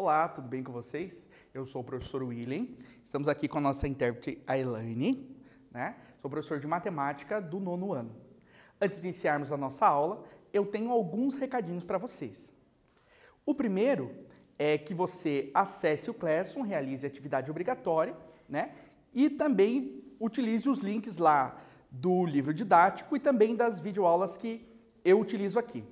Olá, tudo bem com vocês? Eu sou o professor William, estamos aqui com a nossa intérprete, a Elaine, né? Sou professor de matemática do 9º ano. Antes de iniciarmos a nossa aula, eu tenho alguns recadinhos para vocês. O primeiro é que você acesse o Classroom, realize a atividade obrigatória, né? E também utilize os links lá do livro didático e também das videoaulas que eu utilizo aqui.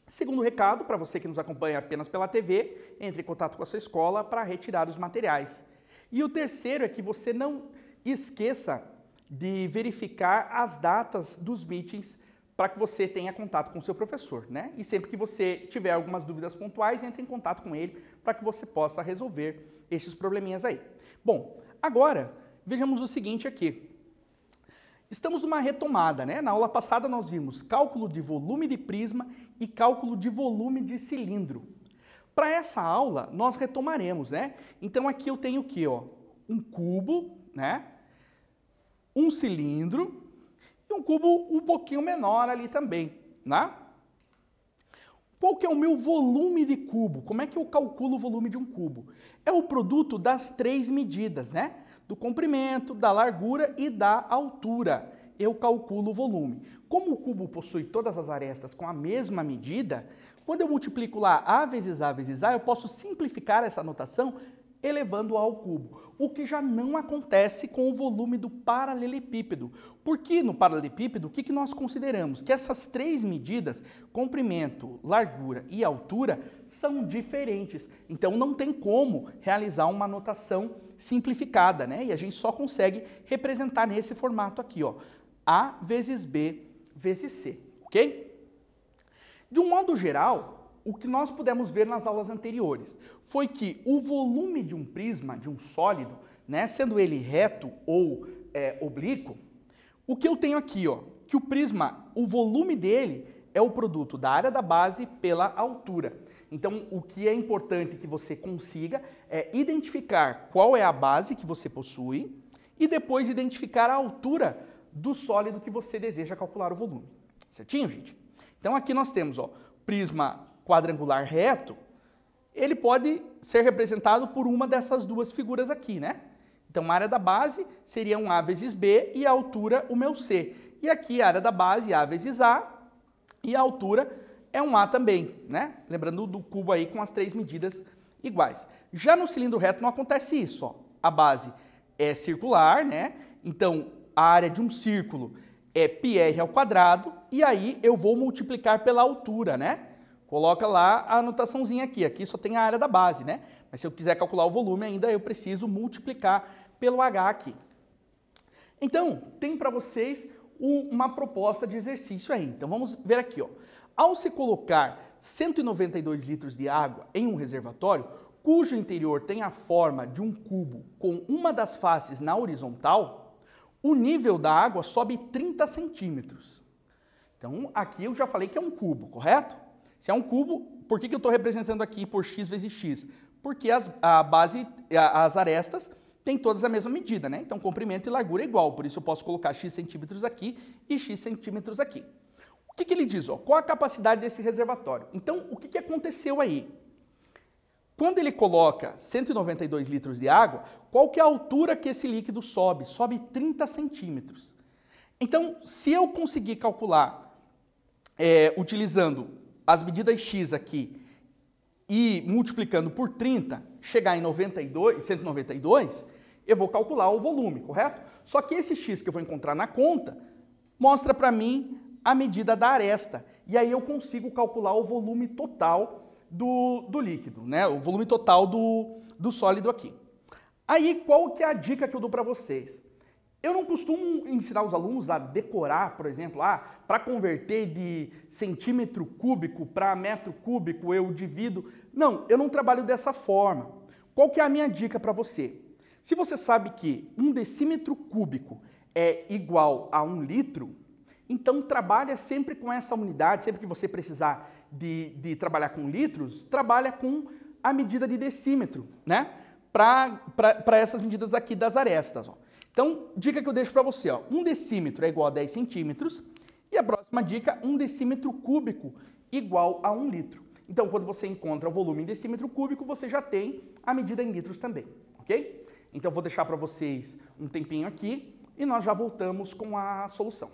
Segundo recado, para você que nos acompanha apenas pela TV, entre em contato com a sua escola para retirar os materiais. E o terceiro é que você não esqueça de verificar as datas dos meetings para que você tenha contato com o seu professor, né? E sempre que você tiver algumas dúvidas pontuais, entre em contato com ele para que você possa resolver esses probleminhas aí. Bom, agora vejamos o seguinte aqui. Estamos numa retomada, né? Na aula passada nós vimos cálculo de volume de prisma e cálculo de volume de cilindro. Para essa aula nós retomaremos, né? Então aqui eu tenho aqui, ó, um cubo, né? Um cilindro e um cubo um pouquinho menor ali também, né? Qual que é o meu volume de cubo? Como é que eu calculo o volume de um cubo? É o produto das três medidas, né? Do comprimento, da largura e da altura. Eu calculo o volume. Como o cubo possui todas as arestas com a mesma medida, quando eu multiplico lá A vezes A vezes A, eu posso simplificar essa notação elevando ao cubo. O que já não acontece com o volume do paralelepípedo. Porque no paralelepípedo, o que nós consideramos? Que essas três medidas, comprimento, largura e altura, são diferentes. Então não tem como realizar uma notação simplificada, né? E a gente só consegue representar nesse formato aqui, ó. A vezes B vezes C, ok? De um modo geral, o que nós pudemos ver nas aulas anteriores foi que o volume de um prisma, de um sólido, né, sendo ele reto ou oblíquo, o que eu tenho aqui, ó, que o prisma, o volume dele é o produto da área da base pela altura. Então, o que é importante que você consiga é identificar qual é a base que você possui e depois identificar a altura do sólido que você deseja calcular o volume. Certinho, gente? Então, aqui nós temos, ó, prisma quadrangular reto, ele pode ser representado por uma dessas duas figuras aqui, né? Então, a área da base seria um A vezes B e a altura o meu C. E aqui a área da base, A vezes A, e a altura é um A também, né? Lembrando do cubo aí com as três medidas iguais. Já no cilindro reto não acontece isso, ó. A base é circular, né? Então, a área de um círculo é πr ao quadrado, e aí eu vou multiplicar pela altura, né? Coloca lá a anotaçãozinha aqui. Aqui só tem a área da base, né? Mas se eu quiser calcular o volume ainda, eu preciso multiplicar pelo H aqui. Então, tem para vocês uma proposta de exercício aí. Então, vamos ver aqui, ó. Ao se colocar 192 litros de água em um reservatório, cujo interior tem a forma de um cubo com uma das faces na horizontal, o nível da água sobe 30 centímetros. Então, aqui eu já falei que é um cubo, correto? Se é um cubo, por que eu estou representando aqui por x vezes x? Porque as arestas têm todas a mesma medida, né? Então, comprimento e largura é igual, por isso eu posso colocar x centímetros aqui e x centímetros aqui. O que ele diz? Ó? Qual a capacidade desse reservatório? Então, o que aconteceu aí? Quando ele coloca 192 litros de água, qual que é a altura que esse líquido sobe? Sobe 30 centímetros. Então, se eu conseguir calcular utilizando as medidas x aqui e multiplicando por 30, chegar em 192, eu vou calcular o volume, correto? Só que esse x que eu vou encontrar na conta mostra para mim a medida da aresta. E aí eu consigo calcular o volume total do líquido, né? O volume total do sólido aqui. Aí, qual que é a dica que eu dou para vocês? Eu não costumo ensinar os alunos a decorar, por exemplo, para converter de centímetro cúbico para metro cúbico eu divido. Não, eu não trabalho dessa forma. Qual que é a minha dica para você? Se você sabe que 1 decímetro cúbico é igual a 1 litro, então trabalha sempre com essa unidade, sempre que você precisar de trabalhar com litros, trabalha com a medida de decímetro, né? Para essas medidas aqui das arestas, ó. Então, dica que eu deixo para você, ó, 1 decímetro é igual a 10 centímetros, e a próxima dica, 1 decímetro cúbico igual a 1 litro. Então, quando você encontra o volume em decímetro cúbico, você já tem a medida em litros também, ok? Então, vou deixar para vocês um tempinho aqui e nós já voltamos com a solução.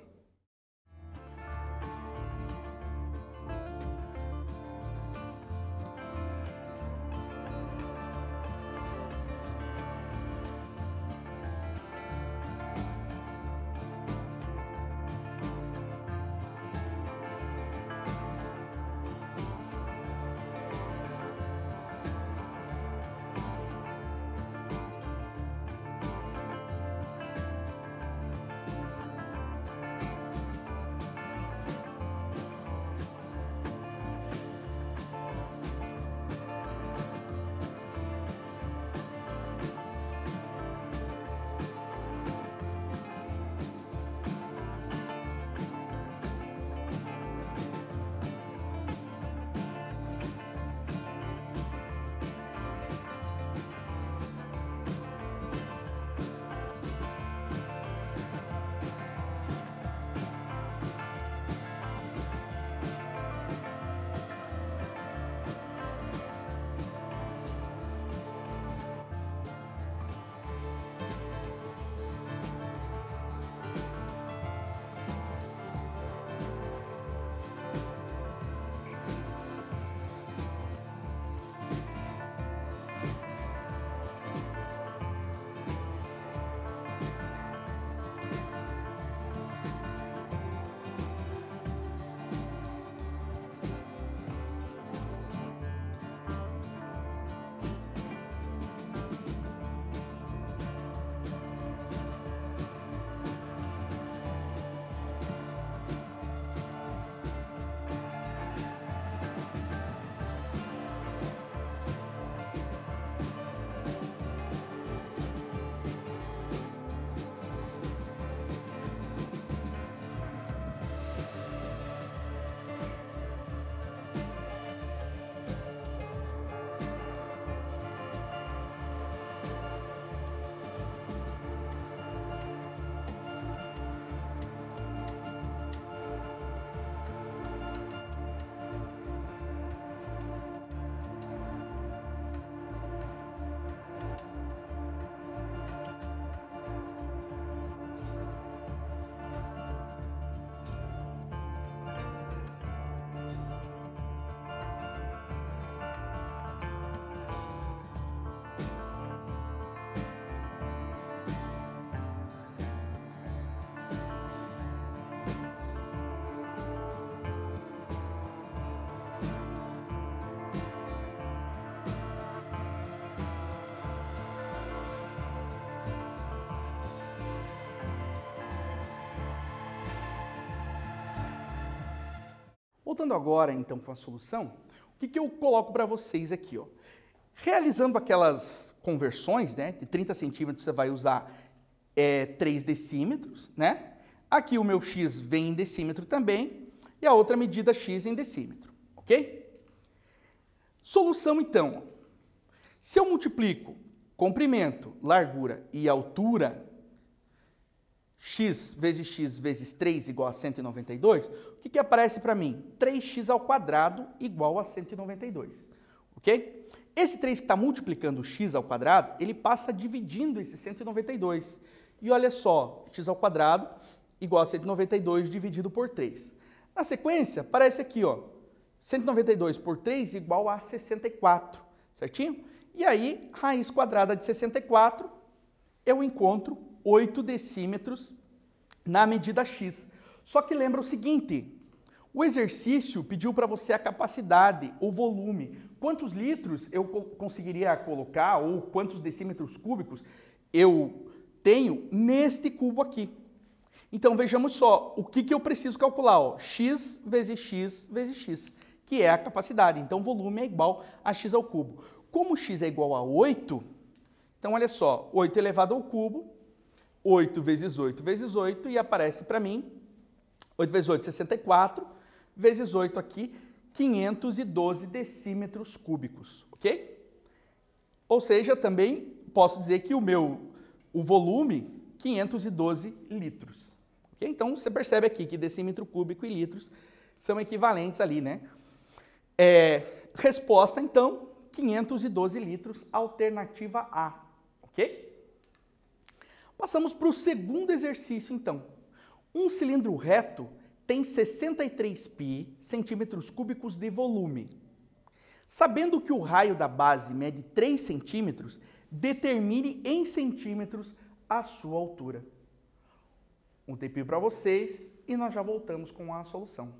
Voltando agora, então, com a solução, o que eu coloco para vocês aqui, ó? Realizando aquelas conversões, né, de 30 centímetros você vai usar 3 decímetros, né? Aqui o meu x vem em decímetro também, e a outra medida x em decímetro, ok? Solução, então. Se eu multiplico comprimento, largura e altura, x vezes 3 igual a 192, o que aparece para mim? 3x ao quadrado igual a 192, ok? Esse 3 que está multiplicando o x ao quadrado, ele passa dividindo esse 192. E olha só, x ao quadrado igual a 192 dividido por 3. Na sequência, aparece aqui, ó, 192 por 3 igual a 64, certinho? E aí, raiz quadrada de 64, eu encontro 8 decímetros na medida x. Só que lembra o seguinte, o exercício pediu para você a capacidade, o volume. Quantos litros eu conseguiria colocar, ou quantos decímetros cúbicos eu tenho neste cubo aqui. Então, vejamos só, o que eu preciso calcular? Ó, x vezes x, que é a capacidade. Então, volume é igual a x ao cubo. Como x é igual a 8, então, olha só, 8 elevado ao cubo, 8 vezes 8 vezes 8, e aparece para mim, 8 vezes 8, 64, vezes 8 aqui, 512 decímetros cúbicos, ok? Ou seja, também posso dizer que o volume, 512 litros. Okay? Então, você percebe aqui que decímetro cúbico e litros são equivalentes ali, né? Resposta, então, 512 litros, alternativa A, ok? Passamos para o segundo exercício, então. Um cilindro reto tem 63 pi centímetros cúbicos de volume. Sabendo que o raio da base mede 3 centímetros, determine em centímetros a sua altura. Um tempinho para vocês e nós já voltamos com a solução.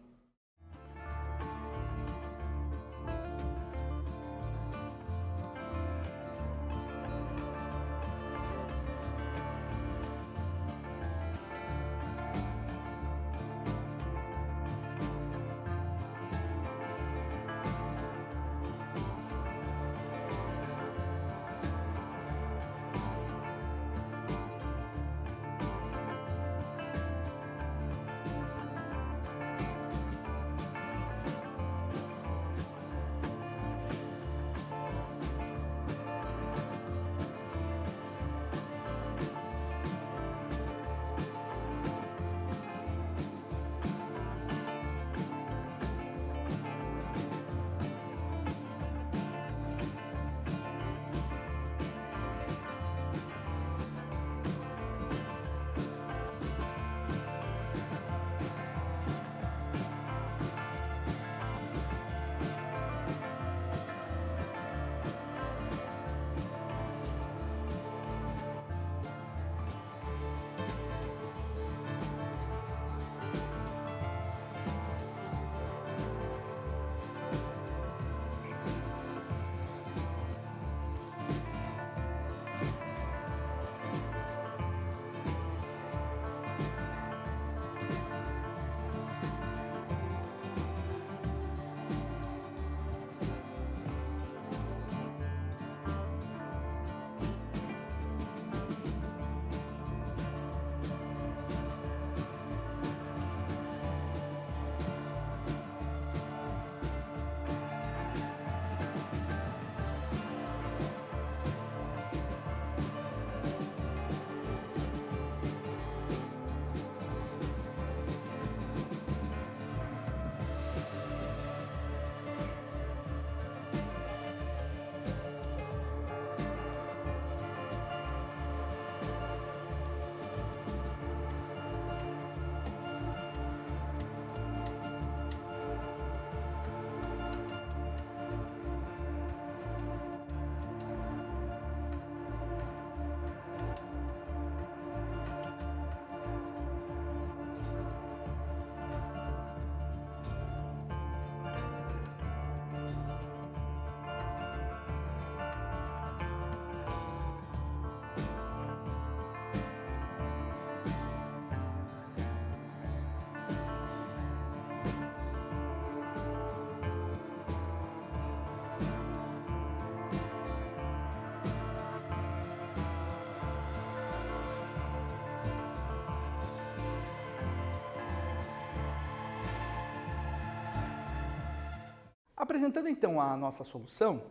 Apresentando então a nossa solução,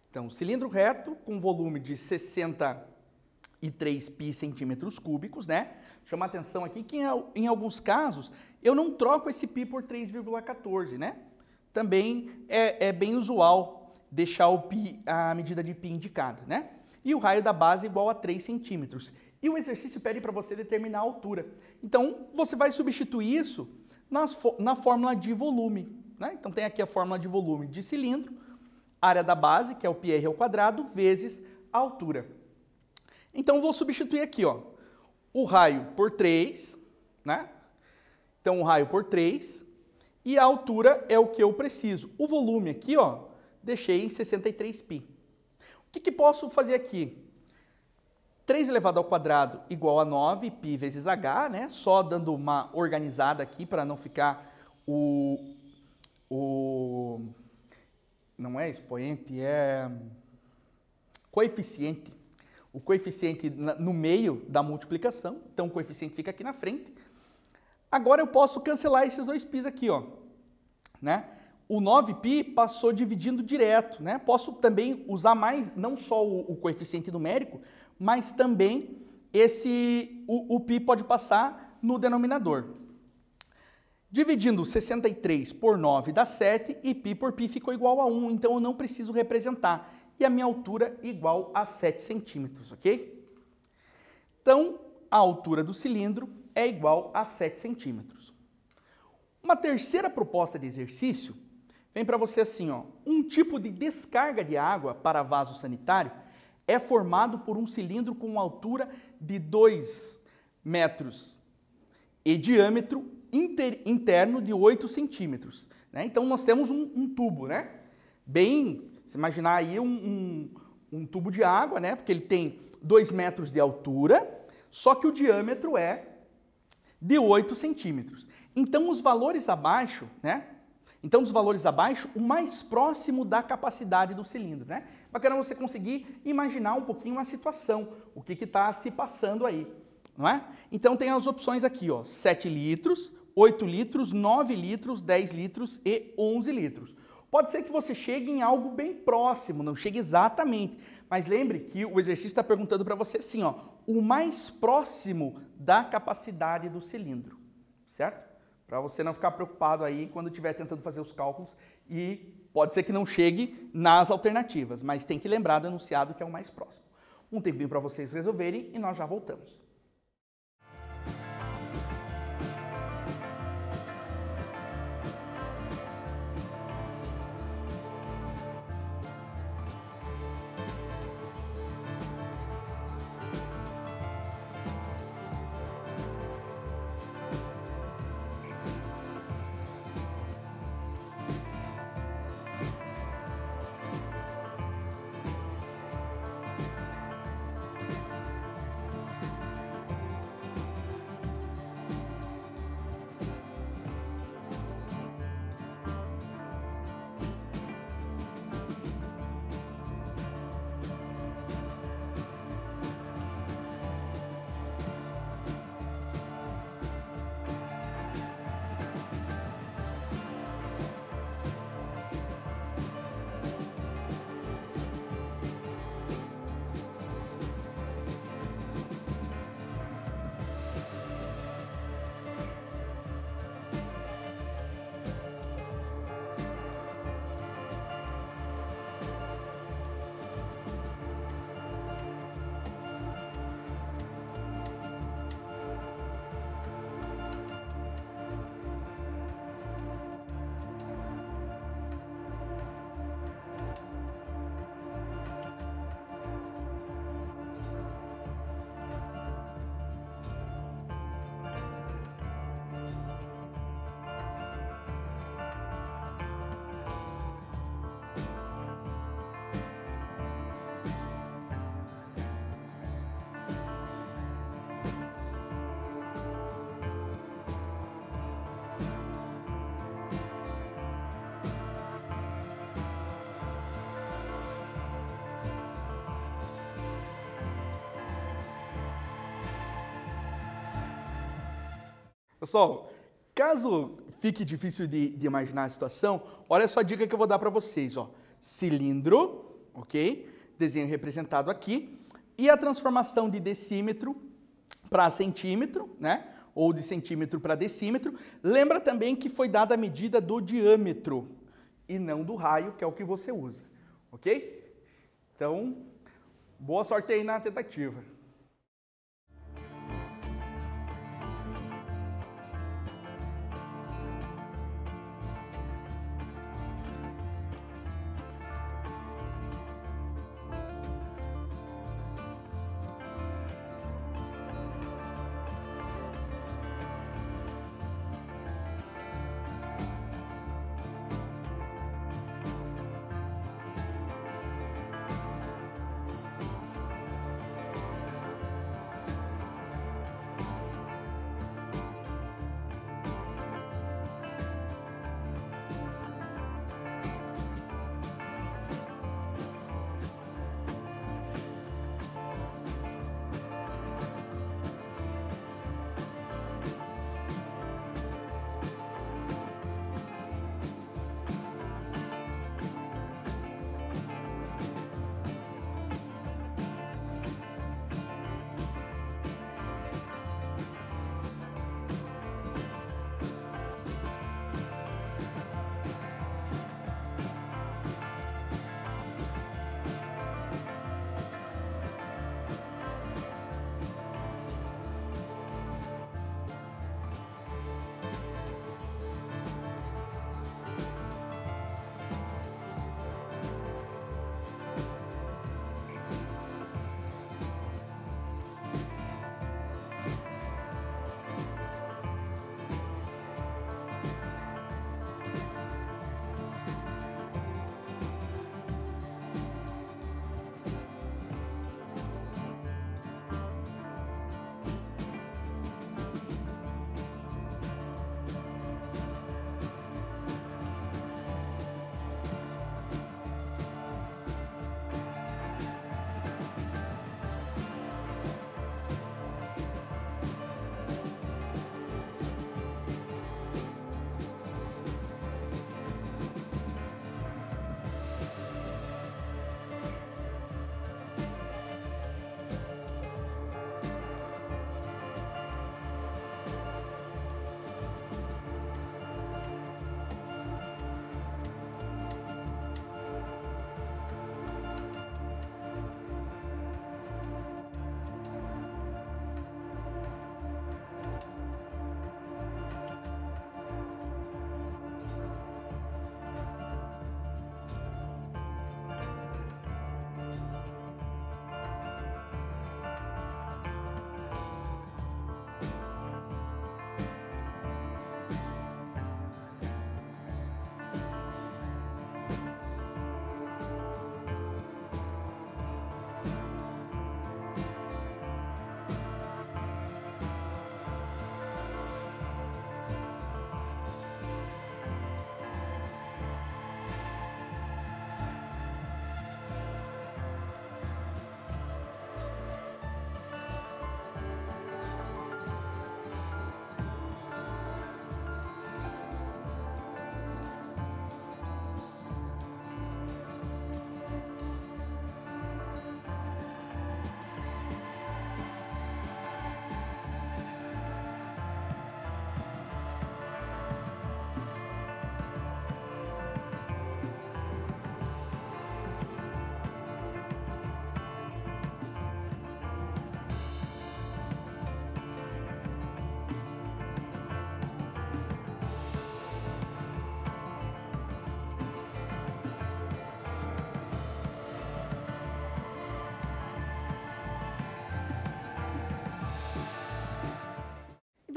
então, cilindro reto com volume de 63 pi centímetros cúbicos, né? Chama a atenção aqui que em alguns casos eu não troco esse pi por 3,14, né? Também é bem usual deixar o pi, a medida de pi indicada, né? E o raio da base igual a 3 centímetros. E o exercício pede para você determinar a altura. Então, você vai substituir isso na fórmula de volume, né? Então, tem aqui a fórmula de volume de cilindro, área da base, que é o πr ao quadrado, vezes a altura. Então, vou substituir aqui, ó, o raio por 3, né? Então, o raio por 3, e a altura é o que eu preciso. O volume aqui, ó, deixei em 63 pi. O que posso fazer aqui? 3 elevado ao quadrado igual a 9 pi vezes h, né? Só dando uma organizada aqui para não ficar não é expoente, é coeficiente. O coeficiente no meio da multiplicação, então o coeficiente fica aqui na frente. Agora eu posso cancelar esses dois pis aqui, ó, né? O 9π passou dividindo direto, né? Posso também usar mais, não só o coeficiente numérico, mas também o π pode passar no denominador. Dividindo 63 por 9 dá 7 e π por π ficou igual a 1, então eu não preciso representar. E a minha altura igual a 7 centímetros, ok? Então, a altura do cilindro é igual a 7 centímetros. Uma terceira proposta de exercício vem para você assim, ó. Um tipo de descarga de água para vaso sanitário é formado por um cilindro com uma altura de 2 metros e diâmetro interno de 8 centímetros. Né? Então, nós temos um tubo, né? Bem, se imaginar aí um tubo de água, né? Porque ele tem 2 metros de altura, só que o diâmetro é de 8 centímetros. Então, os valores abaixo, né? Então, dos valores abaixo, o mais próximo da capacidade do cilindro, né? Bacana você conseguir imaginar um pouquinho a situação, o que está se passando aí, não é? Então, tem as opções aqui, ó, 7 litros, 8 litros, 9 litros, 10 litros e 11 litros. Pode ser que você chegue em algo bem próximo, não chegue exatamente, mas lembre que o exercício está perguntando para você assim, ó, o mais próximo da capacidade do cilindro, certo? Para você não ficar preocupado aí quando estiver tentando fazer os cálculos e pode ser que não chegue nas alternativas, mas tem que lembrar do enunciado que é o mais próximo. Um tempinho para vocês resolverem e nós já voltamos. Pessoal, caso fique difícil de imaginar a situação, olha só a dica que eu vou dar para vocês. Ó. Cilindro, ok? Desenho representado aqui. E a transformação de decímetro para centímetro, né? Ou de centímetro para decímetro. Lembra também que foi dada a medida do diâmetro e não do raio, que é o que você usa, ok? Então, boa sorte aí na tentativa.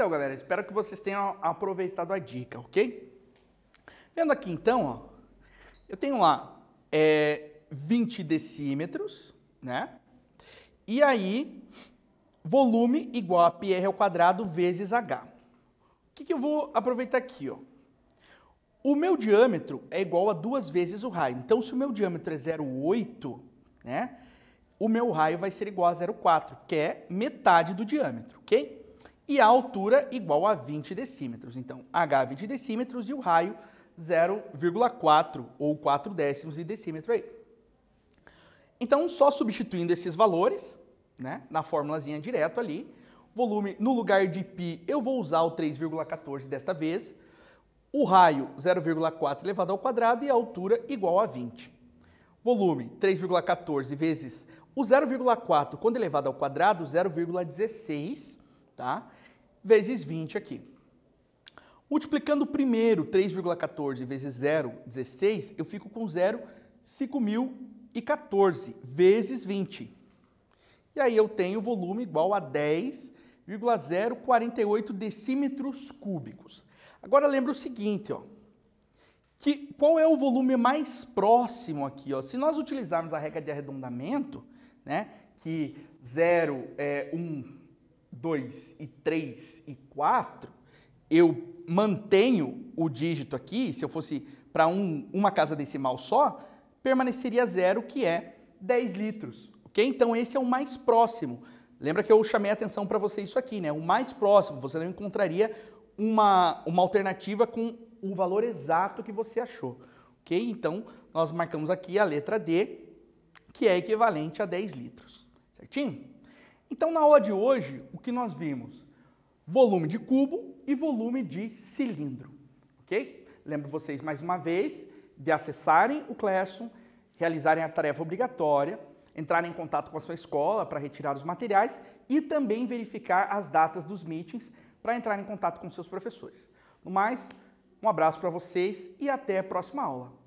Então, galera, espero que vocês tenham aproveitado a dica, ok? Vendo aqui, então, ó, eu tenho lá 20 decímetros, né? E aí, volume igual a πr ao quadrado vezes h. O que eu vou aproveitar aqui, ó? O meu diâmetro é igual a 2 vezes o raio. Então, se o meu diâmetro é 0,8, né? O meu raio vai ser igual a 0,4, que é metade do diâmetro, ok? E a altura igual a 20 decímetros. Então, h 20 decímetros e o raio 0,4 ou 4 décimos de decímetro aí. Então, só substituindo esses valores, né, na formulazinha direto ali, volume, no lugar de π, eu vou usar o 3,14 desta vez, o raio 0,4 elevado ao quadrado e a altura igual a 20. Volume 3,14 vezes o 0,4, quando elevado ao quadrado, 0,16, tá? Vezes 20 aqui. Multiplicando o primeiro 3,14 vezes 0,16, eu fico com 0,5014 vezes 20. E aí eu tenho volume igual a 10,048 decímetros cúbicos. Agora lembra o seguinte, ó, que qual é o volume mais próximo aqui, ó? Se nós utilizarmos a regra de arredondamento, né, que 0, 1, 2 e 3 e 4, eu mantenho o dígito aqui, se eu fosse para uma casa decimal só, permaneceria 0, que é 10 litros, ok? Então esse é o mais próximo. Lembra que eu chamei a atenção para você isso aqui, né? O mais próximo, você não encontraria uma alternativa com o valor exato que você achou, ok? Então nós marcamos aqui a letra D, que é equivalente a 10 litros, certinho? Então, na aula de hoje, o que nós vimos? Volume de cubo e volume de cilindro, ok? Lembro vocês, mais uma vez, de acessarem o Classroom, realizarem a tarefa obrigatória, entrarem em contato com a sua escola para retirar os materiais e também verificar as datas dos meetings para entrar em contato com seus professores. No mais, um abraço para vocês e até a próxima aula.